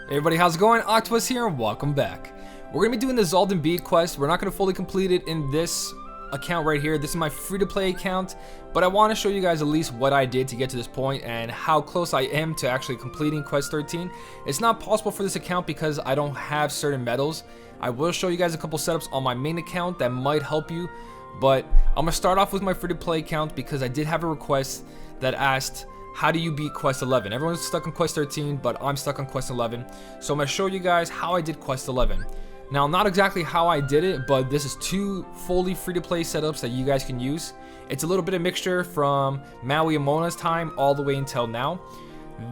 Hey everybody, how's it going? Octopus here and welcome back. We're going to be doing the Xaldin B quest. We're not going to fully complete it in this account right here. This is my free-to-play account, but I want to show you guys at least what I did to get to this point and how close I am to actually completing quest 13. It's not possible for this account because I don't have certain medals. I will show you guys a couple setups on my main account that might help you, but I'm going to start off with my free-to-play account because I did have a request that asked, how do you beat quest 11? Everyone's stuck on quest 13, but I'm stuck on quest 11. So I'm going to show you guys how I did quest 11. Now, not exactly how I did it, but this is two fully free-to-play setups that you guys can use. It's a little bit of mixture from Maui and Mona's time all the way until now.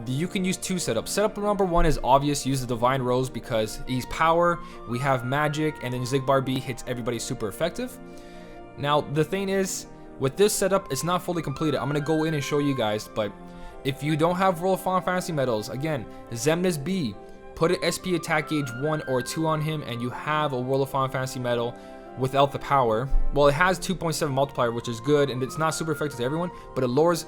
You can use two setups. Setup number one is obvious, use the Divine Rose because he's power, we have magic, and then Xigbar B hits everybody super effective. Now, the thing is, with this setup, it's not fully completed. I'm going to go in and show you guys, but if you don't have World of Final Fantasy medals, again, Xemnas B, put an SP attack gauge 1 or 2 on him and you have a World of Final Fantasy medal without the power. Well, it has 2.7 multiplier, which is good, and it's not super effective to everyone, but it lowers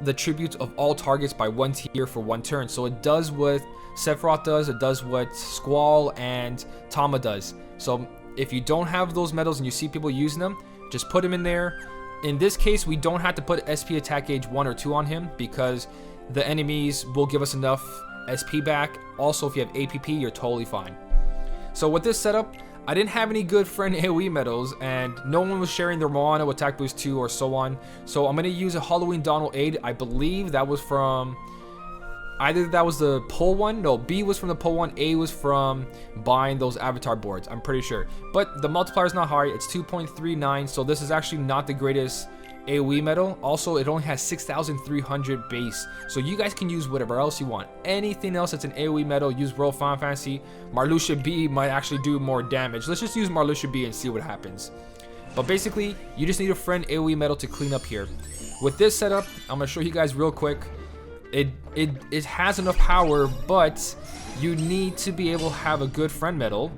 the tributes of all targets by 1 tier for 1 turn. So it does what Sephiroth does, it does what Squall and Tama does. So if you don't have those medals and you see people using them, just put them in there. In this case, we don't have to put SP attack gauge 1 or 2 on him because the enemies will give us enough SP back. Also, if you have APP, you're totally fine. So with this setup, I didn't have any good friend AoE medals and no one was sharing their Moana with attack boost 2 or so on. So I'm going to use a Halloween Donald aid. I believe that was from... either that was the pull one, no, B was from the pull one, A was from buying those avatar boards, I'm pretty sure. But the multiplier is not high, it's 2.39, so this is actually not the greatest AoE medal. Also, it only has 6,300 base, so you guys can use whatever else you want. Anything else that's an AoE medal, use World Final Fantasy. Marluxia B might actually do more damage. Let's just use Marluxia B and see what happens. But basically, you just need a friend AoE medal to clean up here. With this setup, I'm going to show you guys real quick. It has enough power, but you need to be able to have a good friend medal.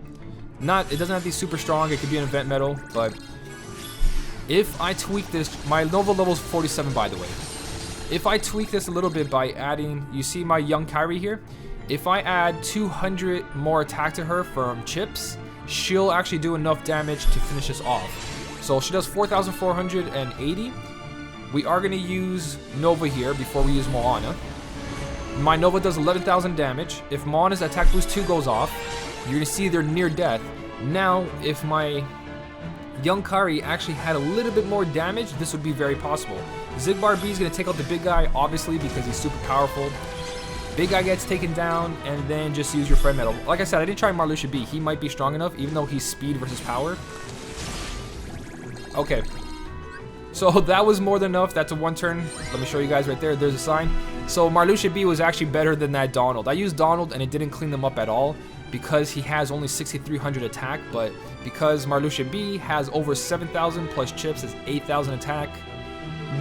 It doesn't have to be super strong, it could be an event medal, but if I tweak this, my Nova level is 47 by the way. If I tweak this a little bit by adding, you see my young Kairi here? If I add 200 more attack to her from chips, she'll actually do enough damage to finish this off. So she does 4,480. We are going to use Nova here before we use Moana. My Nova does 11,000 damage. If Moana's attack boost 2 goes off, you're going to see they're near death. Now, if my young Kairi actually had a little bit more damage, this would be very possible. Xigbar B is going to take out the big guy, obviously, because he's super powerful. Big guy gets taken down, and then just use your friend medal. Like I said, I didn't try Marluxia B. He might be strong enough, even though he's speed versus power. Okay. So that was more than enough. That's a 1 turn. Let me show you guys right there. There's a sign. So Marluxia B was actually better than that Donald. I used Donald and it didn't clean them up at all because he has only 6,300 attack. But because Marluxia B has over 7,000 plus chips is 8,000 attack,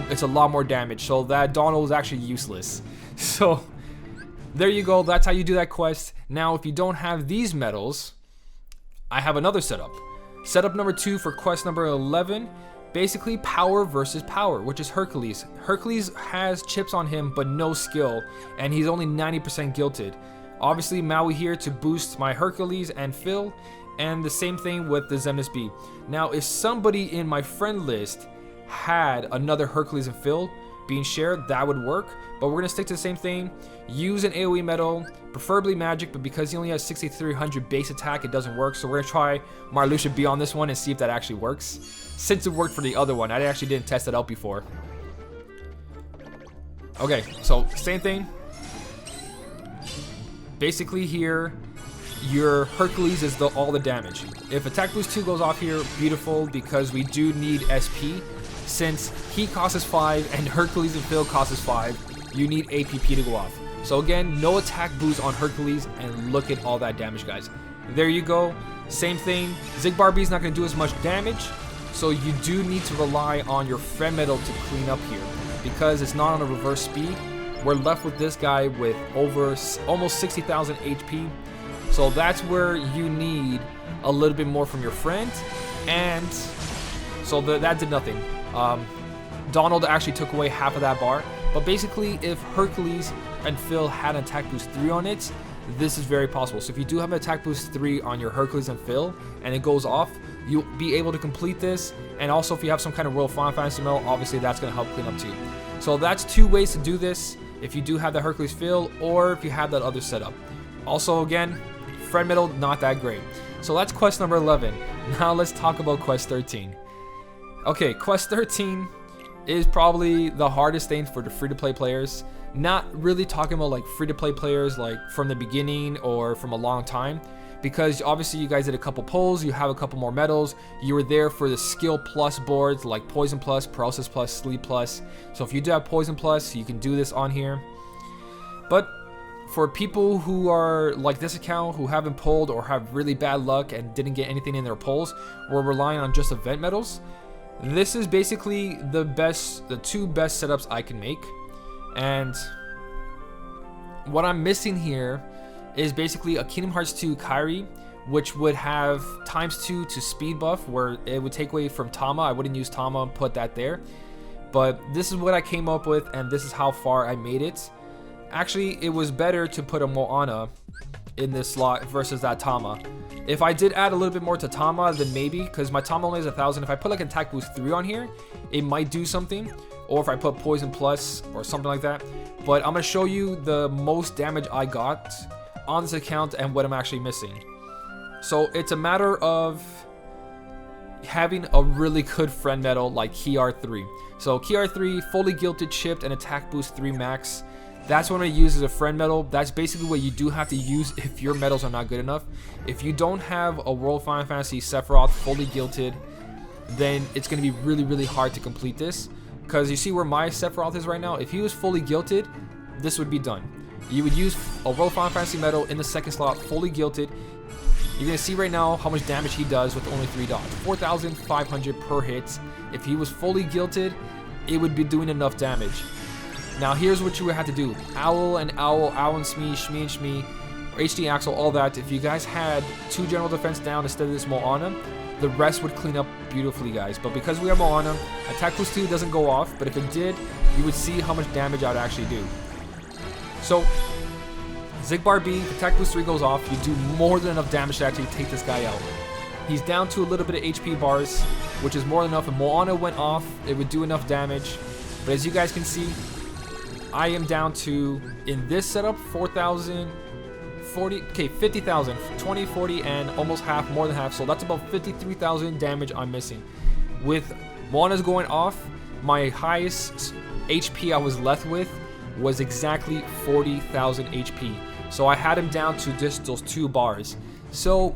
it's a lot more damage. So that Donald was actually useless. So there you go. That's how you do that quest. Now, if you don't have these medals, I have another setup. Setup number 2 for quest number 11. Basically, power versus power, which is Hercules. Hercules has chips on him, but no skill, and he's only 90% guilted. Obviously, Maui here to boost my Hercules and Phil, and the same thing with the Xemnas B. Now, if somebody in my friend list had another Hercules and Phil being shared, that would work, but we're going to stick to the same thing. Use an AoE medal, preferably magic, but because he only has 6,300 base attack, it doesn't work, so we're going to try Marluxia B on this one and see if that actually works. Since it worked for the other one, I actually didn't test it out before. Okay, so same thing. Basically here, your Hercules is all the damage. If attack boost 2 goes off here, beautiful, because we do need SP. Since he costs 5 and Hercules and Phil costs 5, you need APP to go off. So again, no attack boost on Hercules, and look at all that damage, guys. There you go. Same thing. Xigbar B is not going to do as much damage. So you do need to rely on your friend medal to clean up here because it's not on a reverse speed. We're left with this guy with over almost 60,000 HP. So that's where you need a little bit more from your friend. And so that did nothing. Donald actually took away half of that bar. But basically, if Hercules and Phil had an attack boost 3 on it, this is very possible. So if you do have an attack boost 3 on your Hercules and Phil and it goes off, you'll be able to complete this. And also if you have some kind of Royal Final Fantasy medal, obviously that's going to help clean up too. So that's 2 ways to do this if you do have the Hercules Phil or if you have that other setup. Also again, friend medal, not that great. So that's quest number 11. Now let's talk about quest 13. Okay, quest 13 is probably the hardest thing for the free-to-play players. Not really talking about like free-to-play players like from the beginning or from a long time, because obviously you guys did a couple pulls, you have a couple more medals, you were there for the skill plus boards like poison plus, paralysis plus, sleep plus. So if you do have poison plus, you can do this on here. But for people who are like this account, who haven't pulled or have really bad luck and didn't get anything in their pulls, or relying on just event medals, this is basically the 2 best setups I can make. And what I'm missing here is basically a Kingdom Hearts 2 Kairi, which would have ×2 to speed buff, where it would take away from Tama. I wouldn't use Tama and put that there, but this is what I came up with, and this is how far I made it. Actually, it was better to put a Moana in this slot versus that Tama. If I did add a little bit more to Tama, then maybe, because my Tama only has 1,000. If I put like an attack boost 3 on here, it might do something. Or if I put poison plus or something like that. But I'm going to show you the most damage I got on this account and what I'm actually missing. So it's a matter of having a really good friend medal like KR3. So KR3, fully guilted, chipped, and attack boost 3 max. That's what I'm going to use as a friend medal. That's basically what you do have to use if your medals are not good enough. If you don't have a World Final Fantasy Sephiroth fully guilted, then it's going to be really, really hard to complete this. Because you see where my Sephiroth is right now? If he was fully guilted, this would be done. You would use a World Final Fantasy medal in the second slot, fully guilted. You're going to see right now how much damage he does with only 3 dots. 4,500 per hit. If he was fully guilted, it would be doing enough damage. Now here's what you would have to do. Owl and Owl, Owl and Smee, Shmee and Shmee, HD Axel, all that. If you guys had 2 general defense down instead of this Moana, the rest would clean up beautifully, guys. But because we have Moana, attack boost 2 doesn't go off, but if it did, you would see how much damage I would actually do. So Xigbar B, attack boost 3 goes off, you do more than enough damage to actually take this guy out. He's down to a little bit of HP bars, which is more than enough. If Moana went off, it would do enough damage. But as you guys can see, I am down to, in this setup, 4,000, 40, okay, 50,000, 20, 40, and almost half, more than half. So that's about 53,000 damage I'm missing. With Moana's going off, my highest HP I was left with was exactly 40,000 HP. So I had him down to just those 2 bars. So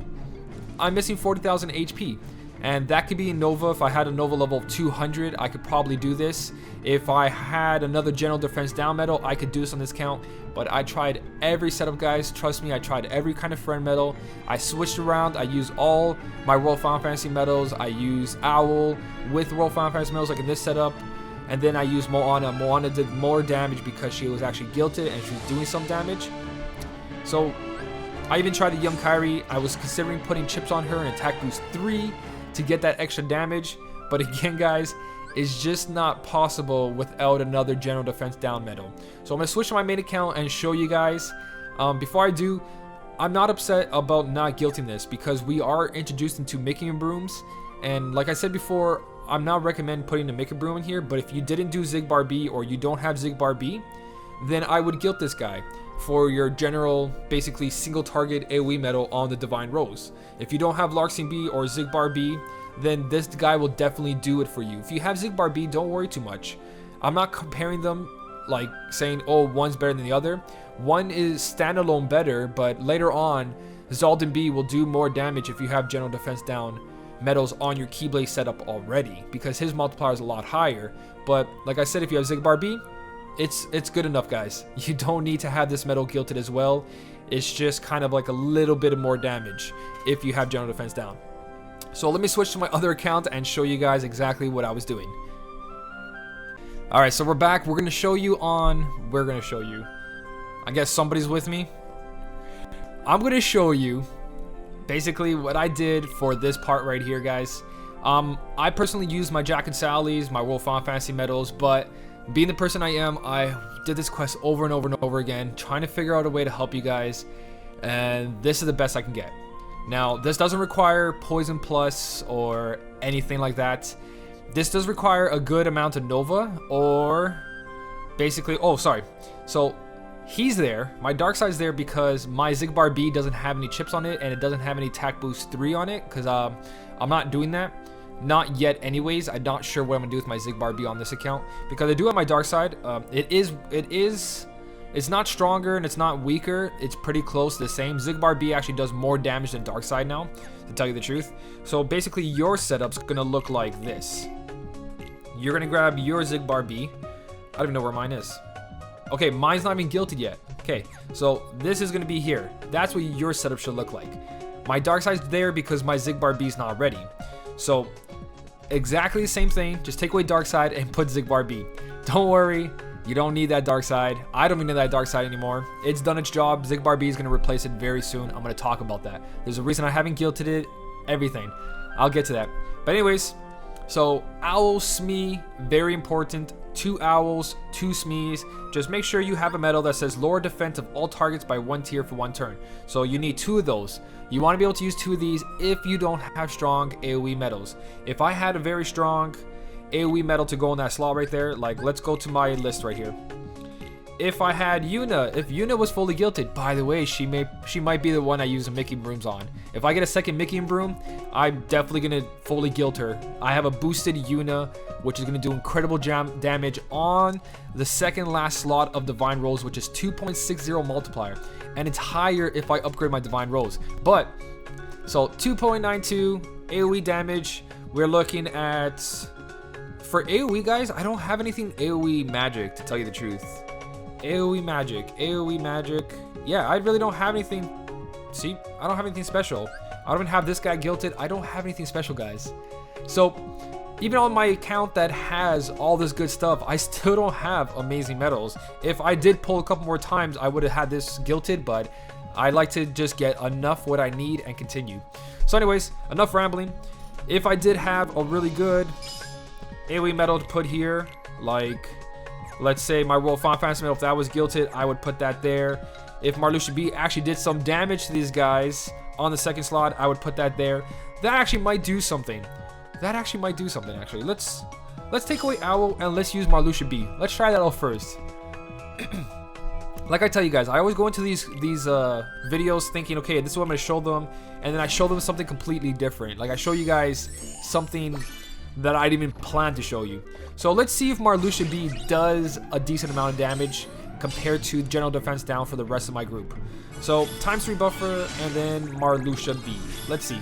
I'm missing 40,000 HP. And that could be in Nova. If I had a Nova level of 200, I could probably do this. If I had another general defense down medal, I could do this on this count. But I tried every setup, guys. Trust me, I tried every kind of friend medal. I switched around. I used all my World Final Fantasy medals. I used Owl with World Final Fantasy medals like in this setup. And then I used Moana. Moana did more damage because she was actually guilted and she was doing some damage. So I even tried a young Kairi. I was considering putting chips on her and attack boost 3 to get that extra damage. But again, guys, it's just not possible without another general defense down medal. So I'm going to switch to my main account and show you guys. Before I do, I'm not upset about not guilting this because we are introduced into making brooms. And like I said before, I'm not recommending putting a Mickey broom in here, but if you didn't do Xigbar B or you don't have Xigbar B, then I would guilt this guy for your general, basically single target AoE medal on the Divine Rose. If you don't have Larxene B or Xigbar B, then this guy will definitely do it for you. If you have Xigbar B, don't worry too much. I'm not comparing them like saying, oh, one's better than the other. One is standalone better, but later on, Xaldin B will do more damage if you have general defense down medals on your Keyblade setup already, because his multiplier is a lot higher. But like I said, if you have Xigbar B, it's good enough, guys. You don't need to have this medal guilted as well. It's just kind of like a little bit of more damage if you have general defense down. So let me switch to my other account and show you guys exactly what I was doing. Alright, so we're back. We're going to show you. I guess somebody's with me. I'm going to show you basically what I did for this part right here, guys. I personally used my Jack and Sally's, my World Final Fantasy medals, but being the person I am, I did this quest over and over and over again, trying to figure out a way to help you guys. And this is the best I can get. Now, this doesn't require Poison Plus or anything like that. This does require a good amount of Nova, or basically, oh, sorry. So, he's there. My Dark Side's there because my Xigbar B doesn't have any chips on it, and it doesn't have any Attack Boost 3 on it, because I'm not doing that. Not yet anyways. I'm not sure what I'm going to do with my Xigbar B on this account, because I do have my Dark Side. It's not stronger and it's not weaker. It's pretty close to the same. Xigbar B actually does more damage than Dark Side now, to tell you the truth. So basically your setup's going to look like this. You're going to grab your Xigbar B. I don't even know where mine is. Okay, mine's not even guilted yet. Okay, so this is going to be here. That's what your setup should look like. My Dark Side's there because my Xigbar B's not ready. So exactly the same thing. Just take away Dark Side and put Xigbar B. Don't worry. You don't need that Dark Side. I don't need that Dark Side anymore. It's done its job. Xigbar B is going to replace it very soon. I'm going to talk about that. There's a reason I haven't guilted it. Everything. I'll get to that. But anyways, so Owl Smee, very important. 2 Owls, 2 Smees. Just make sure you have a medal that says lower defense of all targets by 1 tier for 1 turn. So you need 2 of those. You want to be able to use 2 of these if you don't have strong AoE medals. If I had a very strong AoE medal to go in that slot right there, like let's go to my list right here. If I had Yuna, if Yuna was fully guilted, by the way, she might be the one I use the Mickey Brooms on. If I get a second Mickey Broom, I'm definitely gonna fully guilt her. I have a boosted Yuna, which is gonna do incredible damage on the second last slot of Divine Rose, which is 2.60 multiplier, and it's higher if I upgrade my Divine Rose. But so 2.92 AoE damage. We're looking at, for AoE guys, I don't have anything AoE magic, to tell you the truth. AoE magic. Yeah, I really don't have anything. See, I don't have anything special. I don't even have this guy guilted. I don't have anything special, guys. So even on my account that has all this good stuff, I still don't have amazing medals. If I did pull a couple more times, I would have had this guilted, but I like to just get enough what I need and continue. So anyways, enough rambling. If I did have a really good AoE medal to put here, like let's say my World Final Fantasy medal, if that was guilted, I would put that there. If Marluxia B actually did some damage to these guys on the second slot, I would put that there. That actually might do something. Actually. Let's take away Owl and let's use Marluxia B. Let's try that out first. Like I tell you guys, I always go into these videos thinking, okay, this is what I'm going to show them, and then I show them something completely different. Like I show you guys something that I didn't even plan to show you. So let's see if Marluxia B does a decent amount of damage compared to general defense down for the rest of my group. So ×3 buffer and then Marluxia B. Let's see.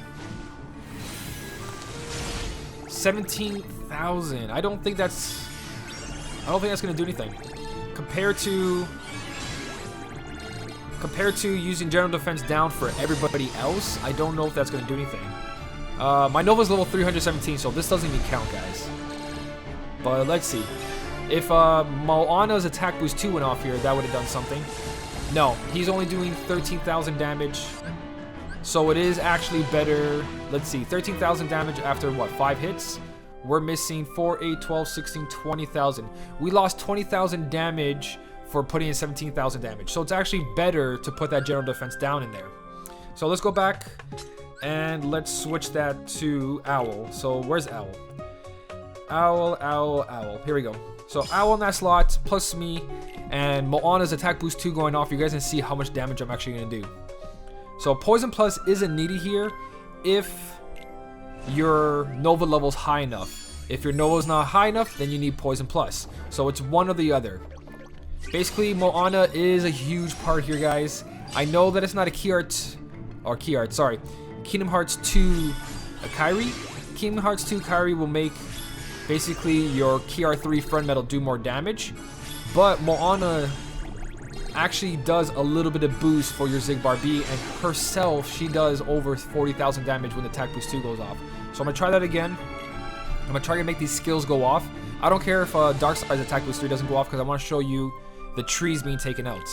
17,000. I don't think that's gonna do anything compared to using general defense down for everybody else. I don't know if that's gonna do anything. My Nova's level 317, so this doesn't even count, guys. But let's see. If Moana's attack boost 2 went off here, that would have done something. No, he's only doing 13,000 damage. So it is actually better. Let's see, 13,000 damage after what, 5 hits? We're missing 4, 8, 12, 16, 20,000. We lost 20,000 damage for putting in 17,000 damage. So it's actually better to put that general defense down in there. So let's go back and let's switch that to Owl. So where's Owl? Owl. Here we go. So Owl in that slot, plus me, and Moana's attack boost 2 going off. You guys can see how much damage I'm actually going to do. So Poison Plus isn't needed here if your Nova level's high enough. If your Nova's not high enough, then you need Poison Plus. So it's one or the other. Basically, Moana is a huge part here, guys. I know that it's not a Kingdom Hearts 2 Kairi. Kingdom Hearts 2 Kairi will make basically your KR3 friend medal do more damage, but Moana actually does a little bit of boost for your Xigbar B, and herself, she does over 40,000 damage when the attack boost 2 goes off. So I'm gonna try that again. I'm gonna try to make these skills go off. I don't care if Darkside's attack boost 3 doesn't go off, because I want to show you the trees being taken out.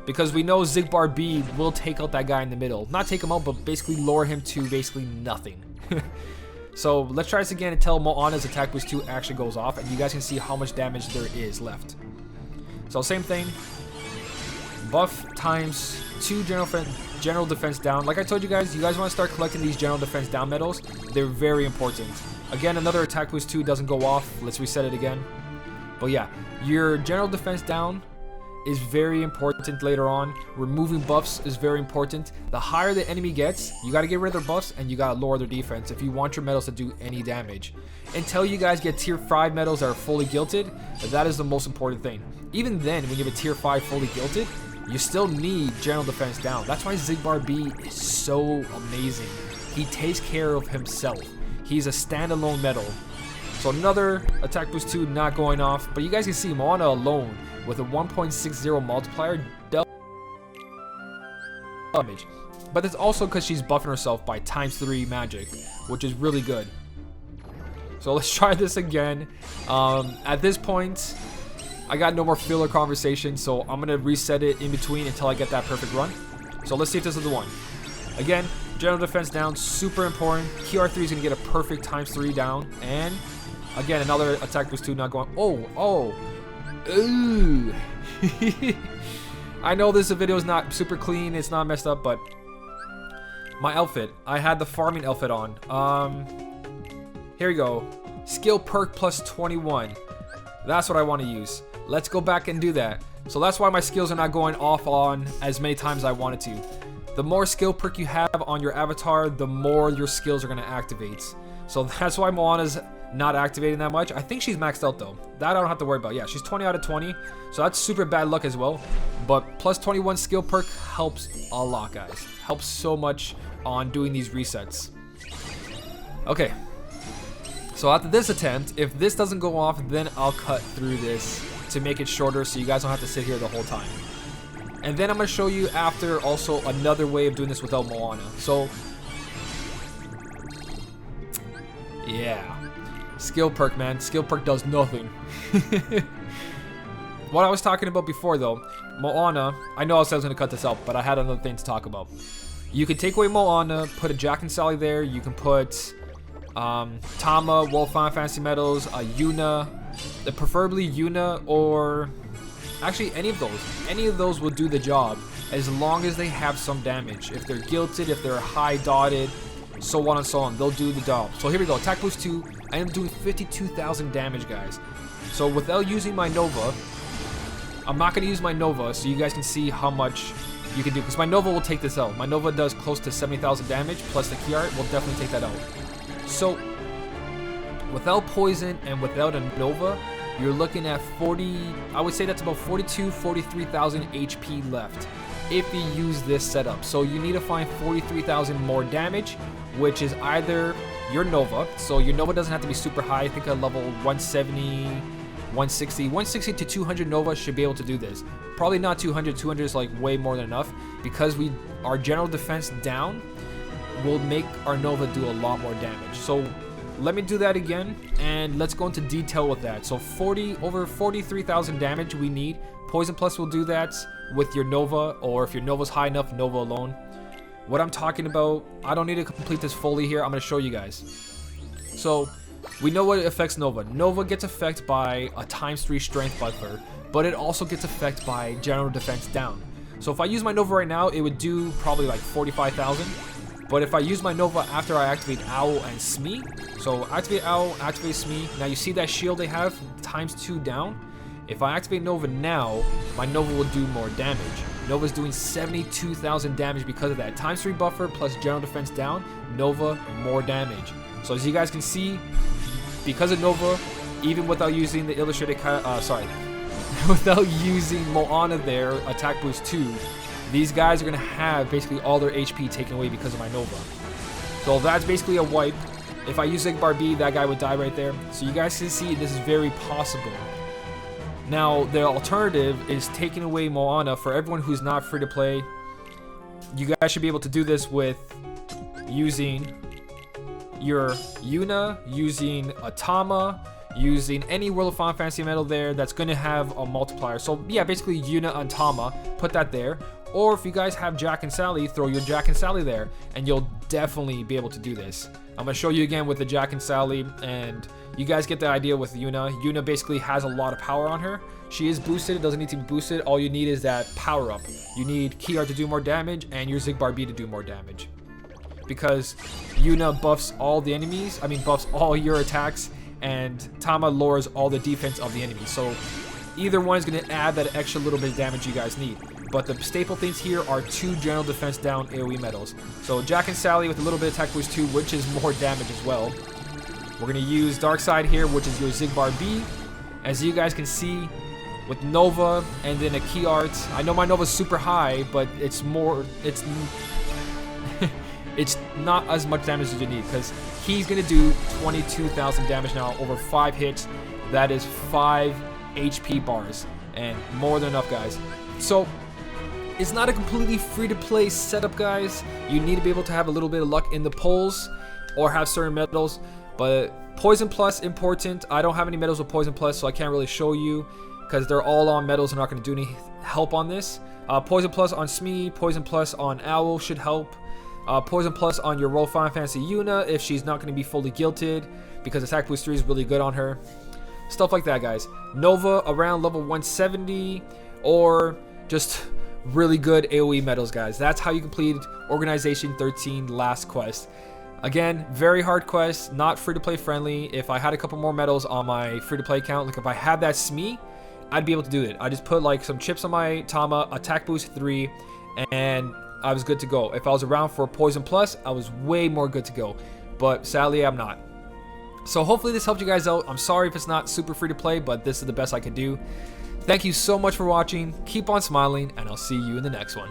Because we know Xigbar B will take out that guy in the middle. Not take him out, but basically lower him to basically nothing. So let's try this again until Moana's attack boost 2 actually goes off, and you guys can see how much damage there is left. So same thing. Buff times 2 general general defense down. Like I told you guys want to start collecting these general defense down medals. They're very important. Again, another attack boost 2 doesn't go off. Let's reset it again. But yeah, your general defense down is very important later on. Removing buffs is very important. The higher the enemy gets, you got to get rid of their buffs and you got to lower their defense if you want your medals to do any damage. Until you guys get tier 5 medals that are fully gilted, that is the most important thing. Even then, when you have a tier 5 fully gilted, you still need general defense down. That's why Xigbar B is so amazing. He takes care of himself. He's a standalone medal. So another attack boost 2 not going off, but you guys can see Moana alone with a 1.60 multiplier damage. But it's also because she's buffing herself by ×3 magic, which is really good. So let's try this again. At this point, I got no more filler conversation, so I'm going to reset it in between until I get that perfect run. So let's see if this is the one. Again, general defense down, super important. QR3 is going to get a perfect ×3 down. And again, another attack boost 2 not going. Ooh. I know this video is not super clean, it's not messed up, but my outfit, I had the farming outfit on. Here we go. Skill perk plus 21. That's what I want to use. Let's go back and do that. So that's why my skills are not going off on as many times as I wanted to. The more skill perk you have on your avatar, the more your skills are going to activate. So that's why Moana's not activating that much. I think she's maxed out though. That I don't have to worry about. Yeah, she's 20 out of 20. So that's super bad luck as well. But plus 21 skill perk helps a lot, guys. Helps so much on doing these resets. Okay. So after this attempt, if this doesn't go off, then I'll cut through this to make it shorter so you guys don't have to sit here the whole time. And then I'm going to show you after also another way of doing this without Moana. So, yeah. Skill perk, man. Skill perk does nothing. What I was talking about before, though, Moana, I know I said I was going to cut this out, but I had another thing to talk about. You can take away Moana, put a Jack and Sally there. You can put Tama, Wolf Final Fantasy medals, Yuna, preferably Yuna, or actually any of those. Any of those will do the job as long as they have some damage. If they're gilted, if they're high dotted, so on and so on, they'll do the job. So here we go, attack boost 2. I am doing 52,000 damage, guys. So without using my Nova, I'm not going to use my Nova so you guys can see how much you can do, because my Nova will take this out. My Nova does close to 70,000 damage, plus the key art will definitely take that out. So without poison and without a Nova, you're looking at 40, I would say that's about 43,000 HP left if you use this setup. So you need to find 43,000 more damage, which is either your Nova. So your Nova doesn't have to be super high. I think a level 170, 160 to 200 Nova should be able to do this. Probably not 200. 200 is like way more than enough, because our general defense down will make our Nova do a lot more damage. So let me do that again, and let's go into detail with that. So over 43,000 damage we need. Poison Plus will do that with your Nova, or if your Nova's high enough, Nova alone. What I'm talking about, I don't need to complete this fully here. I'm going to show you guys. So we know what affects Nova. Nova gets affected by a ×3 strength buffer, but it also gets affected by general defense down. So if I use my Nova right now, it would do probably like 45,000. But if I use my Nova after I activate Owl and Smee, so activate Owl, activate Smee. Now you see that shield they have ×2 down. If I activate Nova now, my Nova will do more damage. Nova's doing 72,000 damage because of that. ×3 buffer plus general defense down, Nova more damage. So as you guys can see, because of Nova, even without using the illustrated, without using Moana there, attack boost 2, these guys are going to have basically all their HP taken away because of my Nova. So that's basically a wipe. If I use Xigbar B, that guy would die right there. So you guys can see this is very possible. Now, the alternative is taking away Moana. For everyone who's not free to play, you guys should be able to do this with using your Yuna, using a Tama, using any World of Final Fantasy medal there that's going to have a multiplier. So yeah, basically Yuna and Tama, put that there. Or if you guys have Jack and Sally, throw your Jack and Sally there, and you'll definitely be able to do this. I'm going to show you again with the Jack and Sally, and you guys get the idea with Yuna. Yuna basically has a lot of power on her. She is boosted, it doesn't need to be boosted. All you need is that power up. You need Kiar to do more damage, and your Xigbar B to do more damage. Because Yuna buffs all the enemies, buffs all your attacks, and Tama lowers all the defense of the enemy. So either one is going to add that extra little bit of damage you guys need. But the staple things here are 2 general defense down AoE medals. So Jack and Sally with a little bit of attack boost too, which is more damage as well. We're going to use Dark Side here, which is your Xigbar B. As you guys can see, with Nova and then a key art. I know my Nova's super high, but it's it's not as much damage as you need, because he's going to do 22,000 damage now over 5 hits. That is 5 HP bars, and more than enough, guys. So it's not a completely free-to-play setup, guys. You need to be able to have a little bit of luck in the polls or have certain medals, but Poison Plus important. I don't have any medals with Poison Plus, so I can't really show you because they're all on medals and not going to do any help on this. Poison Plus on Smee, Poison Plus on Owl should help. Poison Plus on your Roll Final Fantasy Yuna if she's not going to be fully guilted, because attack boost 3 is really good on her. Stuff like that, guys. Nova around level 170, or just really good AoE medals, guys. That's how you completed Organization 13 last quest. Again, very hard quest, not free-to-play friendly. If I had a couple more medals on my free-to-play account, like if I had that Smee, I'd be able to do it. I just put like some chips on my Tama, attack boost 3, and I was good to go. If I was around for Poison Plus, I was way more good to go. But sadly, I'm not. So hopefully this helped you guys out. I'm sorry if it's not super free to play, but this is the best I could do. Thank you so much for watching. Keep on smiling, and I'll see you in the next one.